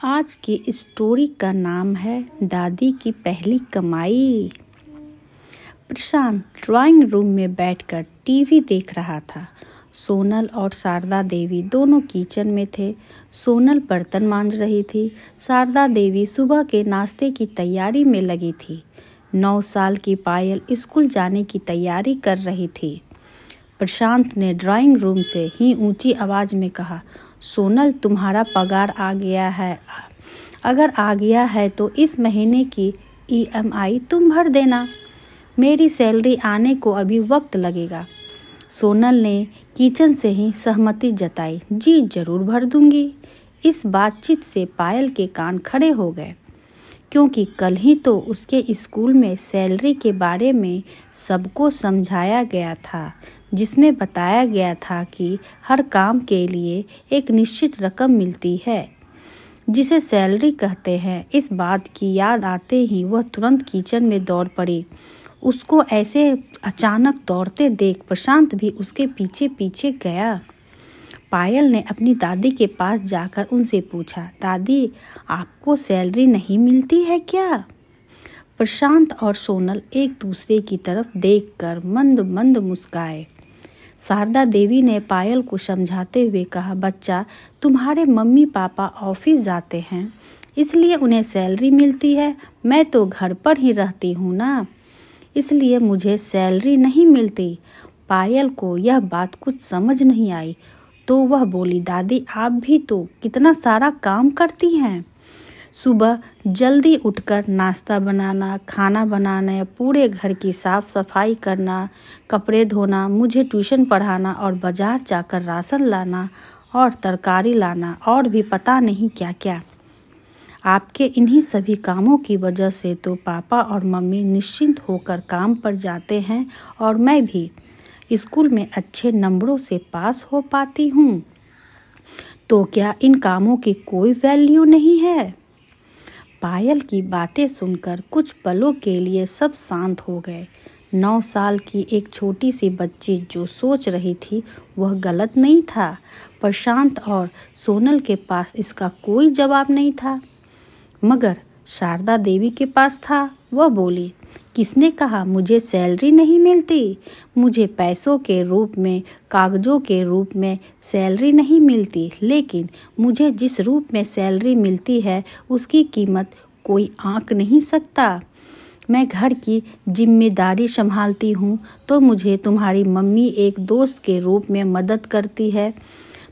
आज की स्टोरी का नाम है दादी की पहली कमाई। प्रशांत ड्राइंग रूम में बैठकर टीवी देख रहा था। सोनल और शारदा देवी दोनों किचन में थे। सोनल बर्तन मांज रही थी। शारदा देवी सुबह के नाश्ते की तैयारी में लगी थी। 9 साल की पायल स्कूल जाने की तैयारी कर रही थी। प्रशांत ने ड्राइंग रूम से ही ऊंची आवाज में कहा, सोनल तुम्हारा पगार आ गया है। अगर आ गया है तो इस महीने की EMI तुम भर देना। मेरी सैलरी आने को अभी वक्त लगेगा। सोनल ने किचन से ही सहमति जताई, जी जरूर भर दूंगी। इस बातचीत से पायल के कान खड़े हो गए, क्योंकि कल ही तो उसके स्कूल में सैलरी के बारे में सबको समझाया गया था, जिसमें बताया गया था कि हर काम के लिए एक निश्चित रकम मिलती है, जिसे सैलरी कहते हैं। इस बात की याद आते ही वह तुरंत किचन में दौड़ पड़ी। उसको ऐसे अचानक दौड़ते देख प्रशांत भी उसके पीछे पीछे गया। पायल ने अपनी दादी के पास जाकर उनसे पूछा, दादी आपको सैलरी नहीं मिलती है क्या? प्रशांत और सोनल एक दूसरे की तरफ देखकर मंद मंद मुस्काए। शारदा देवी ने पायल को समझाते हुए कहा, बच्चा तुम्हारे मम्मी पापा ऑफिस जाते हैं इसलिए उन्हें सैलरी मिलती है। मैं तो घर पर ही रहती हूँ ना, इसलिए मुझे सैलरी नहीं मिलती। पायल को यह बात कुछ समझ नहीं आई तो वह बोली, दादी आप भी तो कितना सारा काम करती हैं। सुबह जल्दी उठकर नाश्ता बनाना, खाना बनाना, पूरे घर की साफ सफाई करना, कपड़े धोना, मुझे ट्यूशन पढ़ाना और बाजार जाकर राशन लाना और तरकारी लाना और भी पता नहीं क्या क्या। आपके इन्हीं सभी कामों की वजह से तो पापा और मम्मी निश्चिंत होकर काम पर जाते हैं और मैं भी स्कूल में अच्छे नंबरों से पास हो पाती हूँ। तो क्या इन कामों की कोई वैल्यू नहीं है? पायल की बातें सुनकर कुछ पलों के लिए सब शांत हो गए। 9 साल की एक छोटी सी बच्ची जो सोच रही थी वह गलत नहीं था। प्रशांत और सोनल के पास इसका कोई जवाब नहीं था, मगर शारदा देवी के पास था। वह बोली, किसने कहा मुझे सैलरी नहीं मिलती? मुझे पैसों के रूप में, कागजों के रूप में सैलरी नहीं मिलती, लेकिन मुझे जिस रूप में सैलरी मिलती है उसकी कीमत कोई आंक नहीं सकता। मैं घर की जिम्मेदारी संभालती हूँ तो मुझे तुम्हारी मम्मी एक दोस्त के रूप में मदद करती है।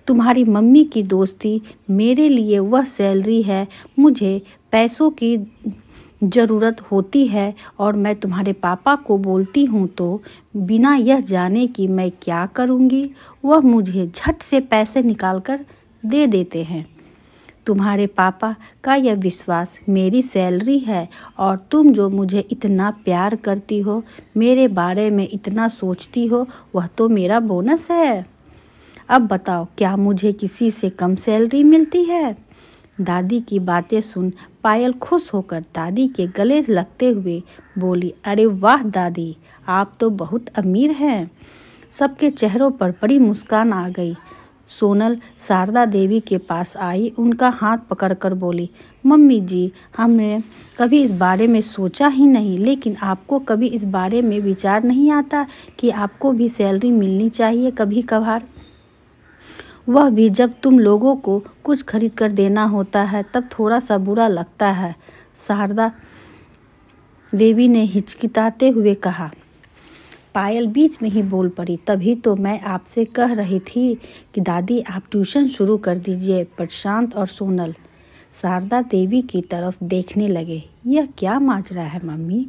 तुम्हारी मम्मी की दोस्ती मेरे लिए वह सैलरी है। मुझे पैसों की ज़रूरत होती है और मैं तुम्हारे पापा को बोलती हूँ तो बिना यह जाने कि मैं क्या करूँगी वह मुझे झट से पैसे निकालकर दे देते हैं। तुम्हारे पापा का यह विश्वास मेरी सैलरी है और तुम जो मुझे इतना प्यार करती हो, मेरे बारे में इतना सोचती हो, वह तो मेरा बोनस है। अब बताओ क्या मुझे किसी से कम सैलरी मिलती है? दादी की बातें सुन पायल खुश होकर दादी के गले लगते हुए बोली, अरे वाह दादी आप तो बहुत अमीर हैं। सबके चेहरों पर बड़ी मुस्कान आ गई। सोनल शारदा देवी के पास आई, उनका हाथ पकड़कर बोली, मम्मी जी हमने कभी इस बारे में सोचा ही नहीं, लेकिन आपको कभी इस बारे में विचार नहीं आता कि आपको भी सैलरी मिलनी चाहिए कभी कभार? वह भी जब तुम लोगों को कुछ खरीद कर देना होता है तब थोड़ा सा बुरा लगता है। शारदा देवी ने हिचकिचाते हुए कहा। पायल बीच में ही बोल पड़ी, तभी तो मैं आपसे कह रही थी कि दादी आप ट्यूशन शुरू कर दीजिए। प्रशांत और सोनल शारदा देवी की तरफ देखने लगे। यह क्या माजरा है मम्मी?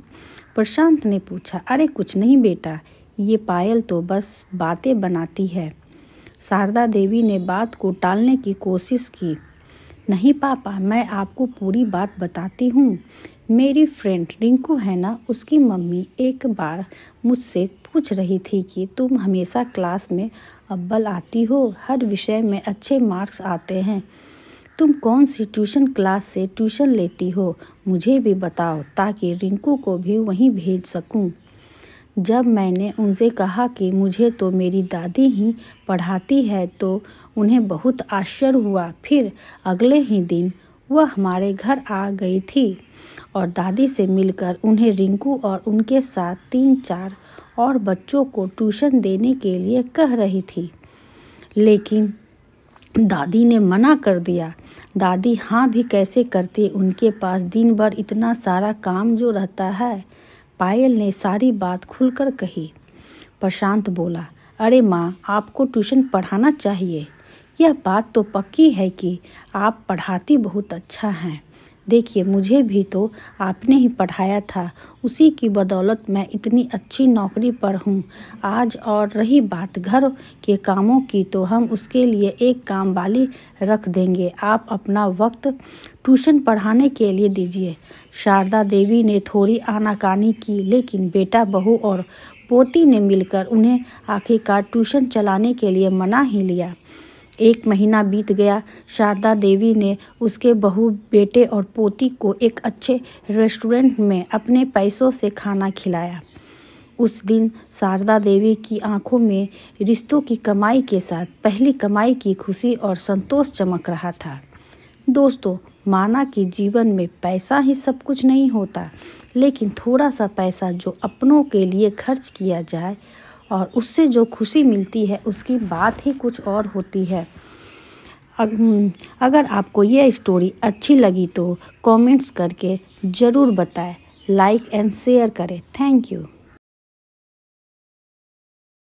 प्रशांत ने पूछा। अरे कुछ नहीं बेटा, ये पायल तो बस बातें बनाती है। शारदा देवी ने बात को टालने की कोशिश की। नहीं पापा, मैं आपको पूरी बात बताती हूँ। मेरी फ्रेंड रिंकू है ना, उसकी मम्मी एक बार मुझसे पूछ रही थी कि तुम हमेशा क्लास में अव्वल आती हो, हर विषय में अच्छे मार्क्स आते हैं, तुम कौन सी ट्यूशन क्लास से ट्यूशन लेती हो? मुझे भी बताओ ताकि रिंकू को भी वहीं भेज सकूं। जब मैंने उनसे कहा कि मुझे तो मेरी दादी ही पढ़ाती है तो उन्हें बहुत आश्चर्य हुआ। फिर अगले ही दिन वह हमारे घर आ गई थी और दादी से मिलकर उन्हें रिंकू और उनके साथ 3-4 और बच्चों को ट्यूशन देने के लिए कह रही थी, लेकिन दादी ने मना कर दिया। दादी हाँ भी कैसे करती, उनके पास दिन भर इतना सारा काम जो रहता है। पायल ने सारी बात खुलकर कही। प्रशांत बोला, अरे माँ, आपको ट्यूशन पढ़ाना चाहिए। यह बात तो पक्की है कि आप पढ़ाती बहुत अच्छा हैं। देखिए, मुझे भी तो आपने ही पढ़ाया था, उसी की बदौलत मैं इतनी अच्छी नौकरी पर हूँ आज। और रही बात घर के कामों की, तो हम उसके लिए एक काम वाली रख देंगे। आप अपना वक्त ट्यूशन पढ़ाने के लिए दीजिए। शारदा देवी ने थोड़ी आनाकानी की, लेकिन बेटा, बहू और पोती ने मिलकर उन्हें आखिरकार ट्यूशन चलाने के लिए मना ही लिया। 1 महीना बीत गया। शारदा देवी ने उसके बहू, बेटे और पोती को एक अच्छे रेस्टोरेंट में अपने पैसों से खाना खिलाया। उस दिन शारदा देवी की आंखों में रिश्तों की कमाई के साथ पहली कमाई की खुशी और संतोष चमक रहा था। दोस्तों, माना कि जीवन में पैसा ही सब कुछ नहीं होता, लेकिन थोड़ा सा पैसा जो अपनों के लिए खर्च किया जाए और उससे जो खुशी मिलती है, उसकी बात ही कुछ और होती है। अगर आपको यह स्टोरी अच्छी लगी तो कमेंट्स करके ज़रूर बताएं, लाइक एंड शेयर करें। Thank you.